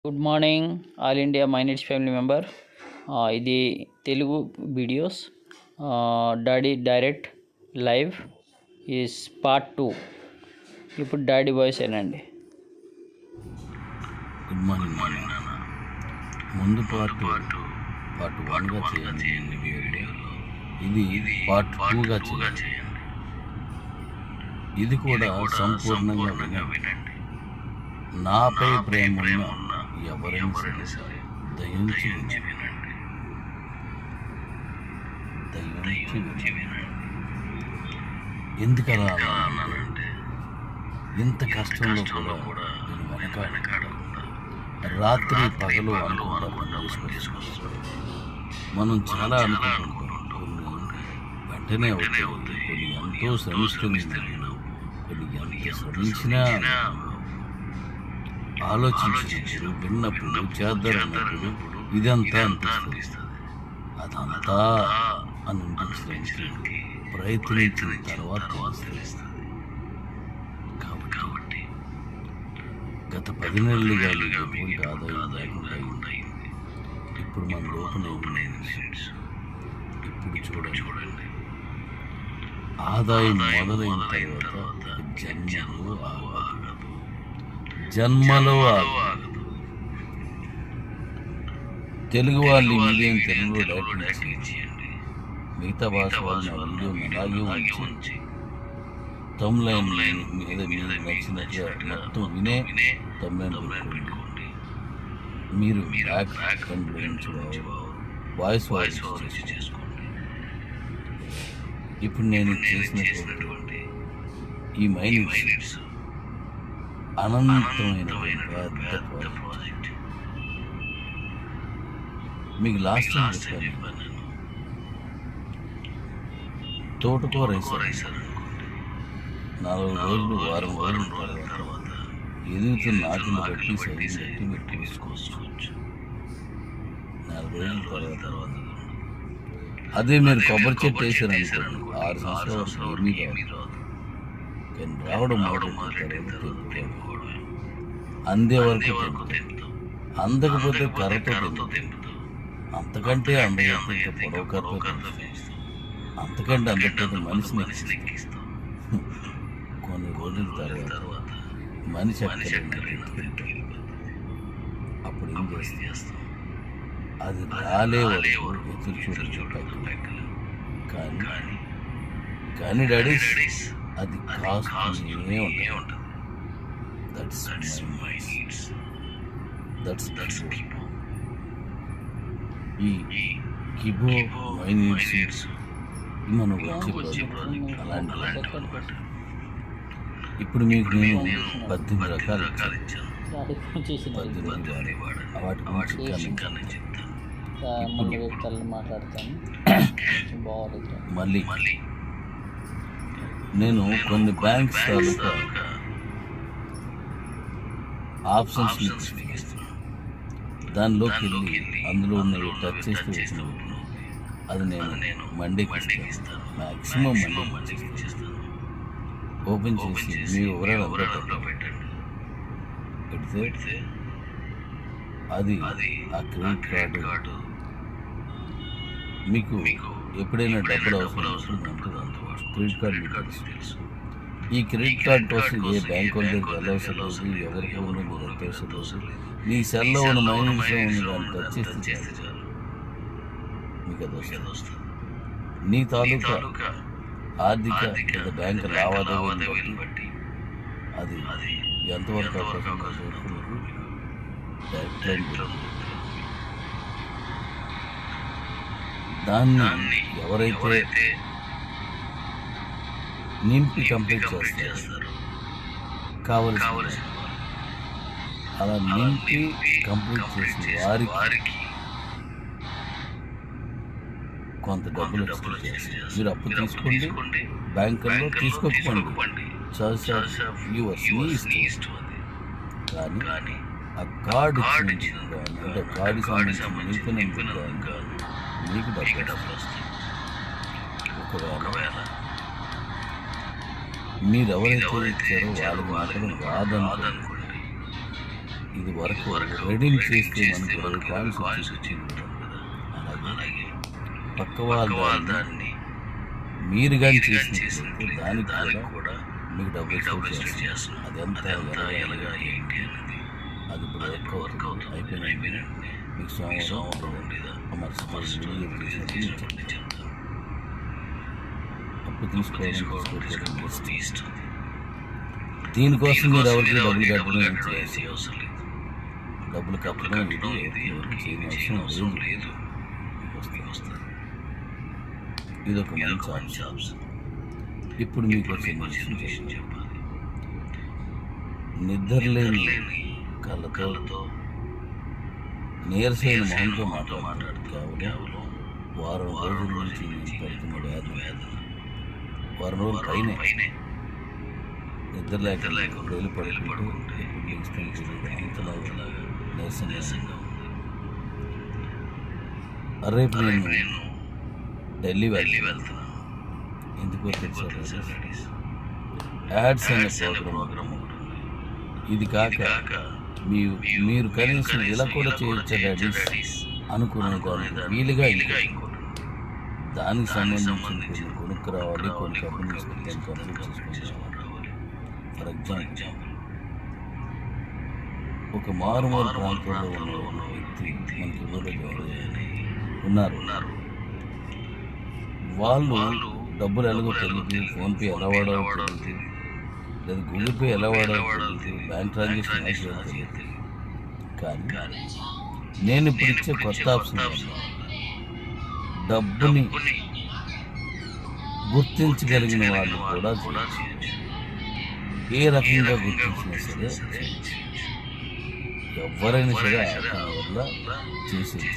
Good morning all India మైనెట్స్ family member. ఇది Telugu videos. Daddy direct live is part 2. ఇప్పుడు daddy voice ఏనండి. Good morning నాన్న. ముందు పార్ట్ 1గా చేయండి వీడియోలో. ఇది పార్ట్ 2గా చేయండి. ఇది కూడా సంపూర్ణంగా వినండి. నాపై ప్రేమ ఉన్న ఎవరైనా సరే దయించి వినండి. ఎందుకలా అన్నానంటే, ఇంత కష్టంలో కూడా నేను వెనకాడకుండా రాత్రి పగలు అనుకుంటాను. మనం చాలా అనుకుంటుంటాం. కొన్ని వెంటనే అవుతాయి, కొన్ని ఎంతో శ్రమిస్తుంది, కొన్ని ఎంత శ్రమించినా ఆలోచించినప్పుడు, విన్నప్పుడు, చేద్దామన్నప్పుడు ఇదంతా అనిపిస్తుంది. అదంతా అని అనిపించడానికి ప్రయత్నించిన తర్వాత తెలుస్తుంది. కాబట్టి గత 10 నెలలుగా ఎటువంటి ఆదాయం లేకుండా అయింది. ఇప్పుడు మన లోపల ఇప్పుడు చూడండి, ఆదాయం మొదలైన తర్వాత జన్మలో ఆగదు. తెలుగు వాళ్ళు మీడియం తెలుగులో డైరెక్ట్ ఇచ్చేయండి. మిగతా భాష వాళ్ళని వీడియోని అలాగే ఉంచి తమ్లైన్ మీద నచ్చినట్లుగా మొత్తం వినే తమ్లైన్ పెట్టుకోండి. మీరు బ్యాక్ వాయిస్ చేసుకోండి. ఇప్పుడు నేను చేసినటువంటి ఈ మైనిట్స్ అనంతమైన పెద్ద ప్రాజెక్ట్. మీకు లాస్ట్ టైం చెప్పాను నేను, తోటకూర వేసాను. 4 రోజులు వారం రోజుల తర్వాత ఎదుగుతున్న ఆకులు బట్టి సైజు బట్టి మీరు తీసుకోవచ్చు. 4 రోజుల తర్వాత అదే మీరు కొబ్బరి చెట్టు వేసారు అనుకోండి, 6 సంవత్సరాల వరకు ఏమీ రాదు. కానీ రావడం అందే వరకు తెంపుతాం. అందకపోతే కర్రతో తెంపుతాం. అంతకంటే అందకపోతే పొడవ కర్రతో తెంపుతాం. అంతకంటే అందకపోతే మనిషిని ఎక్కిస్తాం. కొన్ని రోజుల తర్వాత మనిషి అప్పుడు ఏం చేస్తాం, అది రాలే వరకు ఎదురు చూడటం. కానీ డాడీ అది కాస్తూనే ఉంటుంది. That's my needs. That's Kibo. ఈ కిబో మై నీడ్స్ మనం వచ్చే ప్రాజెక్ట్ అలాంటి. ఇప్పుడు మీకు నేను 18 రకాలు ఇచ్చాను. వాటి గురించి మళ్ళీ నేను కొన్ని బ్యాంక్స్ తాలూకా ఆప్షన్స్ దానిలోకి వెళ్ళి అందులో ఉన్నవి టచ్ చేస్తూ వచ్చినప్పుడు అది నేను మండేకి ఇస్తాను. మ్యాక్సిమం మండే ఇచ్చేస్తాను. ఓపెన్ చేసి మీ వివరాలు పెడితే అది ఆ క్రెడిట్ కార్డు మీకు ఎప్పుడైనా డబ్బులు అవసరం క్రెడిట్ కార్డు మీకు తెలుసు. ఈ క్రెడిట్ కార్డు కోసం ఏ బ్యాంక్ వాళ్ళకి వెళ్ళవసరం లేదు, ఎవరికి ఉన్న మీరు ఎంత అవసరం లేదు. మీ సెల్లో ఉన్న మైనస్లో ఉన్న దాన్ని టచ్ చేస్తే చాలు, మీకు అది వస్తుంది. నీ తాలూకా ఆర్థిక బ్యాంక్ లావాదేవీలను బట్టి అది ఎంతవరకు దాన్ని ఎవరైతే నింపి కంప్లీట్ చేస్తారు కావలసిన అలా నింపి కంప్లీట్ చేసిన వారికి కొంత డబ్బులు మీరు అప్పు తీసుకోండి, బ్యాంకుల్లో తీసుకోకపోండి, కానీ ఆ కార్డు ఇచ్చిన అంటే కార్డు సంబంధించిన మీకు డబ్బులు ఒకవేళ మీరు ఎవరైతే ఇచ్చారో వాళ్ళకి మాత్రం రాదనుకోండి. ఇది వరకు రెడీమ్ చేస్తే మనకు 20 కాయిన్స్ వచ్చేసింది. అలాగే పక్క వాళ్ళ దాన్ని మీరు కానీ చేసినట్లయితే దానికి కూడా మీకు డబ్బులు ఎక్స్పెక్ట్ చేస్తాను. అదంతా ఎలాగా ఏంటి అనేది అది ఇప్పుడు వర్క్ అవుతుంది. అయిపోయిన మీకు సోమవారం చెప్తాను. అప్పు తీసుకోవడం దీనికోసం మీరు ఎవరికి డబ్బులు కట్టడం డబ్బులు కట్టడం అవసరం లేదు. ఇది ఒక మంచి ఆప్షన్. ఇప్పుడు మీకు చెప్పాలి. నిద్రలేని కళ్ళతో నీరసైన మొహంతో మాట్లాడుతూ కేవలం వారం రోజుల నుంచి పడుతున్న వేదన వారం రోజుల పైనే నిద్ర లేక రోజులు పడుకుంటూ అంతలాగా నీరసంగా ఉంది. రేపు నేను ఢిల్లీ వెళ్తున్నాను. ఎందుకో తెలుసా? యాడ్స్ అనే ప్రోగ్రామ్ ఇది కాక మీరు కనీసం ఇలా కూడా చేయొచ్చా డాడీస్ అనుకునేదానికి వీలుగా ఇంకోటి దానికి సంబంధించిన కొన్ని కొనుక్కు రావాలి, కొన్ని కంపెనీస్ చేసుకుని రావాలి. ఫర్ ఎగ్జాంపుల్ ఒక మారుమూల ప్రాంతంలో ఉన్న వ్యక్తి మనకి ఉన్నారు. వాళ్ళు డబ్బులు ఎలాగో తెలియదు, ఫోన్పే ఎలా వాడాలో తెలియదు, లేదా గూగుల్ పే ఎలా వాడాలో తెలియదు, బ్యాంక్ ట్రాన్సాక్షన్ ఎలా తెలియదు. కానీ నేను ఇప్పుడు ఇచ్చే కొత్త ఆప్షన్ డబ్బుని గుర్తించగలిగిన వాళ్ళు కూడా ఏ రకంగా గుర్తించినా సరే ఎవరైనా సరే వల్ల చేసేది.